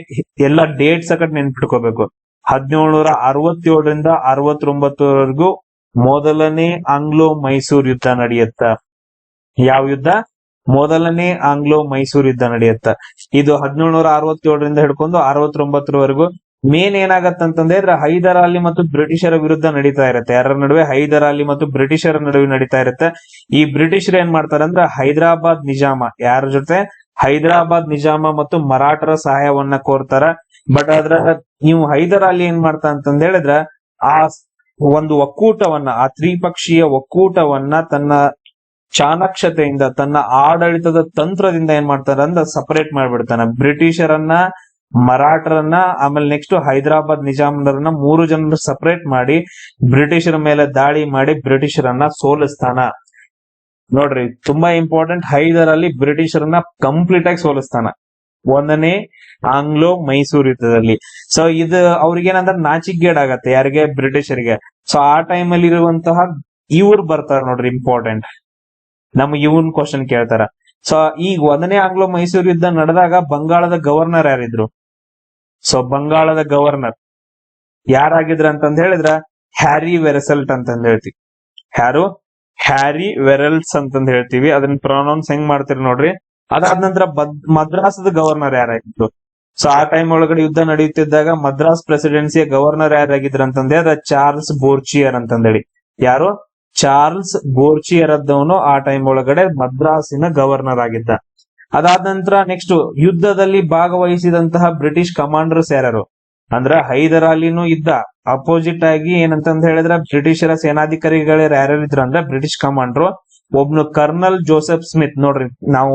ಎಲ್ಲ ಡೇಟ್ ಸಕಟ್ ನೆನ್ಪಿಟ್ಕೋಬೇಕು. 1767 69 ಮೊದಲನೇ ಆಂಗ್ಲೋ ಮೈಸೂರು ಯುದ್ಧ ನಡೆಯುತ್ತ. ಯಾವ ಯುದ್ಧ? ಮೊದಲನೇ ಆಂಗ್ಲೋ ಮೈಸೂರು ಯುದ್ಧ ನಡೆಯುತ್ತ. ಇದು 1767 ಹಿಡ್ಕೊಂಡು 69 ಮೇನ್ ಏನಾಗತ್ತಂತಂದ್ರೆ ಹೈದರ್ ಅಲಿ ಮತ್ತು ಬ್ರಿಟಿಷರ ವಿರುದ್ಧ ನಡೀತಾ ಇರುತ್ತೆ. ಯಾರ ನಡುವೆ? ಹೈದರ್ ಅಲಿ ಮತ್ತು ಬ್ರಿಟಿಷರ ನಡುವೆ ನಡೀತಾ ಇರುತ್ತೆ. ಈ ಬ್ರಿಟಿಷರು ಏನ್ ಮಾಡ್ತಾರಂದ್ರ ಹೈದರಾಬಾದ್ ನಿಜಾಮ, ಯಾರ ಜೊತೆ? ಹೈದರಾಬಾದ್ ನಿಜಾಮ ಮತ್ತು ಮರಾಠರ ಸಹಾಯವನ್ನ ಕೋರ್ತಾರ. ಬಟ್ ಅದ್ರ ನೀವು ಹೈದರ್ ಅಲಿ ಏನ್ ಮಾಡ್ತಾ ಅಂತಂದ ಹೇಳಿದ್ರ ಆ ಒಂದು ಒಕ್ಕೂಟವನ್ನ, ಆ ತ್ರಿಪಕ್ಷೀಯ ಒಕ್ಕೂಟವನ್ನ ತನ್ನ ಚಾಣಾಕ್ಷತೆಯಿಂದ, ತನ್ನ ಆಡಳಿತದ ತಂತ್ರದಿಂದ ಏನ್ ಮಾಡ್ತಾರ ಅಂದ್ರೆ ಸಪರೇಟ್ ಮಾಡ್ಬಿಡ್ತಾನ. ಬ್ರಿಟಿಷರನ್ನ, ಮರಾಠರನ್ನ, ಆಮೇಲೆ ನೆಕ್ಸ್ಟ್ ಹೈದರಾಬಾದ್ ನಿಜಾಮರನ್ನ 3 ಜನರು ಸಪರೇಟ್ ಮಾಡಿ ಬ್ರಿಟಿಷರ ಮೇಲೆ ದಾಳಿ ಮಾಡಿ ಬ್ರಿಟಿಷರನ್ನ ಸೋಲಿಸ್ತಾನ. ನೋಡ್ರಿ, ತುಂಬಾ ಇಂಪಾರ್ಟೆಂಟ್. ಹೈದರ್ ಅಲಿ ಬ್ರಿಟಿಷರನ್ನ ಕಂಪ್ಲೀಟ್ ಆಗಿ ಸೋಲಿಸ್ತಾನ 1ನೇ ಆಂಗ್ಲೋ ಮೈಸೂರು ಯುದ್ಧದಲ್ಲಿ. ಸೊ ಇದು ಅವ್ರಿಗೇನಂದ್ರೆ ನಾಚಿಗೇಡ್ ಆಗತ್ತೆ. ಯಾರಿಗೆ? ಬ್ರಿಟಿಷರಿಗೆ. ಸೊ ಆ ಟೈಮ್ ಅಲ್ಲಿ ಇರುವಂತಹ ಇವ್ರು ಬರ್ತಾರ ನೋಡ್ರಿ, ಇಂಪಾರ್ಟೆಂಟ್. ನಮ್ಗೆ ಇವನ್ ಕ್ವಶನ್ ಕೇಳ್ತಾರ. ಸೊ ಈಗ 1ನೇ ಆಂಗ್ಲೋ ಮೈಸೂರು ಯುದ್ಧ ನಡೆದಾಗ ಬಂಗಾಳದ ಗವರ್ನರ್ ಯಾರಿದ್ರು? ಸೊ ಬಂಗಾಳದ ಗವರ್ನರ್ ಯಾರಾಗಿದ್ರ ಅಂತಂದ್ ಹೇಳಿದ್ರ ಹ್ಯಾರಿ ವೆರಸಲ್ಟ್ ಅಂತಂದ್ ಹೇಳ್ತೀವಿ. ಯಾರು ಹ್ಯಾರಿ ವೆರಲ್ಸ್ ಅಂತಂದ್ ಹೇಳ್ತೀವಿ. ಅದನ್ನ ಪ್ರೊನೌನ್ಸ್ ಹೆಂಗ್ ಮಾಡ್ತೀರಿ ನೋಡ್ರಿ. ಅದಾದ ನಂತರ ಮದ್ರಾಸದ ಗವರ್ನರ್ ಯಾರಾಗಿದ್ರು? ಸೊ ಆ ಟೈಮ್ ಒಳಗಡೆ ಯುದ್ಧ ನಡೆಯುತ್ತಿದ್ದಾಗ ಮದ್ರಾಸ್ ಪ್ರೆಸಿಡೆನ್ಸಿಯ ಗವರ್ನರ್ ಯಾರಾಗಿದ್ರು ಅಂತಂದ್ರೆ ಅದ ಚಾರ್ಲ್ಸ್ ಬೋರ್ಚಿಯರ್ ಅಂತಂದೇಳಿ. ಯಾರು? ಚಾರ್ಲ್ಸ್ ಬೋರ್ಚಿಯರ್ ಅದ್ದವನು ಆ ಟೈಮ್ ಒಳಗಡೆ ಮದ್ರಾಸಿನ ಗವರ್ನರ್ ಆಗಿದ್ದ. ಅದಾದ ನಂತರ ನೆಕ್ಸ್ಟ್ ಯುದ್ಧದಲ್ಲಿ ಭಾಗವಹಿಸಿದಂತಹ ಬ್ರಿಟಿಷ್ ಕಮಾಂಡರ್ಸ್ ಯಾರು? ಅಂದ್ರ ಹೈದರ್ ಅಲಿನೂ ಇದ್ದ. ಅಪೋಸಿಟ್ ಆಗಿ ಏನಂತಂದ್ ಹೇಳಿದ್ರೆ ಬ್ರಿಟಿಷರ ಸೇನಾಧಿಕಾರಿಗಳು ಯಾರ್ಯಾರಿದ್ರು ಅಂದ್ರೆ ಬ್ರಿಟಿಷ್ ಕಮಾಂಡರ್ ಒಬ್ನು ಕರ್ನಲ್ ಜೋಸೆಫ್ ಸ್ಮಿತ್. ನೋಡ್ರಿ, ನಾವು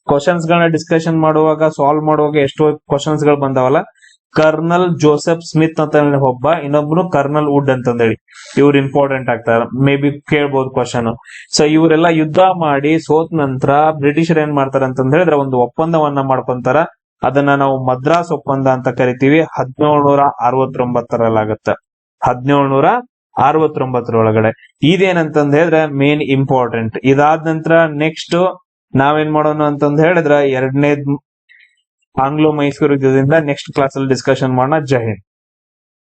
ಕ್ವಶನ್ಸ್ ಗಳನ್ನ ಡಿಸ್ಕಷನ್ ಮಾಡುವಾಗ ಸಾಲ್ವ್ ಮಾಡುವಾಗ ಎಷ್ಟೋ ಕ್ವಶನ್ಸ್ ಗಳು ಬಂದಾವಲ್ಲ. ಕರ್ನಲ್ ಜೋಸೆಫ್ ಸ್ಮಿತ್ ಅಂತ ಒಬ್ಬ, ಇನ್ನೊಬ್ನು ಕರ್ನಲ್ ವುಡ್ ಅಂತಂದೇಳಿ. ಇವ್ರು ಇಂಪಾರ್ಟೆಂಟ್ ಆಗ್ತಾರ, ಮೇ ಬಿ ಕೇಳ್ಬೋದು ಕ್ವಶನ್. ಸೊ ಇವರೆಲ್ಲ ಯುದ್ಧ ಮಾಡಿ ಸೋತ್ ನಂತರ ಬ್ರಿಟಿಷರ್ ಏನ್ ಮಾಡ್ತಾರ ಅಂತಂದ್ ಹೇಳಿದ್ರೆ ಒಂದು ಒಪ್ಪಂದವನ್ನ ಮಾಡ್ಕೊಂತಾರ. ಅದನ್ನ ನಾವು ಮದ್ರಾಸ್ ಒಪ್ಪಂದ ಅಂತ ಕರಿತೀವಿ. 1769 1769 ಇದೇನಂತಂದ್ ಹೇಳಿದ್ರೆ ಮೇನ್ ಇಂಪಾರ್ಟೆಂಟ್. ಇದಾದ ನಂತರ ನೆಕ್ಸ್ಟ್ ನಾವೇನ್ ಮಾಡೋಣ ಅಂತಂದ್ ಹೇಳಿದ್ರೆ ಎರಡನೇ ಆಂಗ್ಲೋ ಮೈಸೂರು ಯುದ್ಧದಿಂದ ನೆಕ್ಸ್ಟ್ ಕ್ಲಾಸ್ ಅಲ್ಲಿ ಡಿಸ್ಕಷನ್ ಮಾಡೋಣ. ಜೈ ಹಿಂದ್.